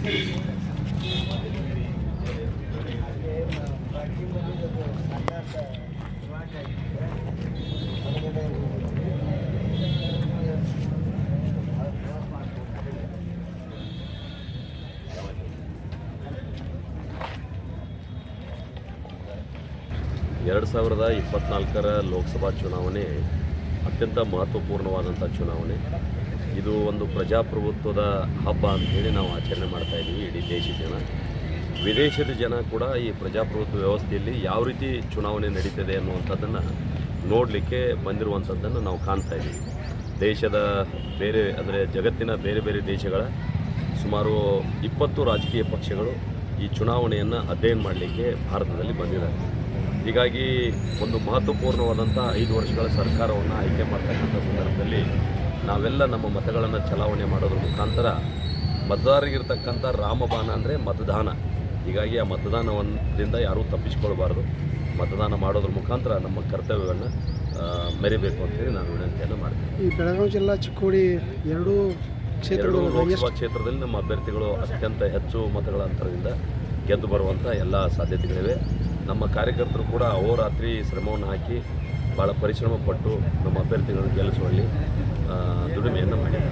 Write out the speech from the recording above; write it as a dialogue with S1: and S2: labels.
S1: 2024 ಲೋಕಸಭಾ ಚುನಾವಣೆ ಅತ್ಯಂತ ಮಹತ್ವಪೂರ್ಣವಾದಂಥ ಚುನಾವಣೆ. ಇದು ಒಂದು ಪ್ರಜಾಪ್ರಭುತ್ವದ ಹಬ್ಬ ಅಂಥೇಳಿ ನಾವು ಆಚರಣೆ ಮಾಡ್ತಾಯಿದ್ದೀವಿ. ಇಡೀ ದೇಶದ ಜನ, ವಿದೇಶದ ಜನ ಕೂಡ ಈ ಪ್ರಜಾಪ್ರಭುತ್ವ ವ್ಯವಸ್ಥೆಯಲ್ಲಿ ಯಾವ ರೀತಿ ಚುನಾವಣೆ ನಡೀತದೆ ಅನ್ನುವಂಥದ್ದನ್ನು ನೋಡಲಿಕ್ಕೆ ಬಂದಿರುವಂಥದ್ದನ್ನು ನಾವು ಕಾಣ್ತಾ ಇದ್ದೀವಿ. ದೇಶದ ಬೇರೆ ಅಂದರೆ ಜಗತ್ತಿನ ಬೇರೆ ಬೇರೆ ದೇಶಗಳ ಸುಮಾರು 20 ರಾಜಕೀಯ ಪಕ್ಷಗಳು ಈ ಚುನಾವಣೆಯನ್ನು ಅಧ್ಯಯನ ಮಾಡಲಿಕ್ಕೆ ಭಾರತದಲ್ಲಿ ಬಂದಿದ್ದಾರೆ. ಹೀಗಾಗಿ ಒಂದು ಮಹತ್ವಪೂರ್ಣವಾದಂಥ 5 ವರ್ಷಗಳ ಸರ್ಕಾರವನ್ನು ಆಯ್ಕೆ ಮಾಡ್ತಕ್ಕಂಥ ಸಂದರ್ಭದಲ್ಲಿ ನಾವೆಲ್ಲ ನಮ್ಮ ಮತಗಳನ್ನು ಚಲಾವಣೆ ಮಾಡೋದ್ರ ಮುಖಾಂತರ ಮತದಾರರಿಗಿರ್ತಕ್ಕಂಥ ರಾಮಬಾಣ ಅಂದರೆ ಮತದಾನ. ಹೀಗಾಗಿ ಆ ಮತದಾನದಿಂದ ಯಾರೂ ತಪ್ಪಿಸಿಕೊಳ್ಬಾರ್ದು. ಮತದಾನ ಮಾಡೋದ್ರ ಮುಖಾಂತರ ನಮ್ಮ ಕರ್ತವ್ಯವನ್ನು ಮೆರಿಬೇಕು ಅಂತೇಳಿ ನಾನು ವಿನಂತಿಯನ್ನು ಮಾಡ್ತೀನಿ.
S2: ಈ ಬೆಳಗಾವಿ ಜಿಲ್ಲಾ ಚಿಕ್ಕೋಡಿ ಎರಡೂ
S1: ಲೋಕಸಭಾ ಕ್ಷೇತ್ರದಲ್ಲಿ ನಮ್ಮ ಅಭ್ಯರ್ಥಿಗಳು ಅತ್ಯಂತ ಹೆಚ್ಚು ಮತಗಳ ಅಂತರದಿಂದ ಗೆದ್ದು ಬರುವಂಥ ಎಲ್ಲ ಸಾಧ್ಯತೆಗಳಿವೆ. ನಮ್ಮ ಕಾರ್ಯಕರ್ತರು ಕೂಡ ಅಹೋರಾತ್ರಿ ಶ್ರಮವನ್ನು ಹಾಕಿ ಭಾಳ ಪರಿಶ್ರಮ ಪಟ್ಟು ನಮ್ಮ ಅಭ್ಯರ್ಥಿಗಳನ್ನು ಗೆಲ್ಲಿಸುವಲ್ಲಿ ದುಡಿಮೆಯನ್ನು ಮಾಡಿದ್ದಾರೆ.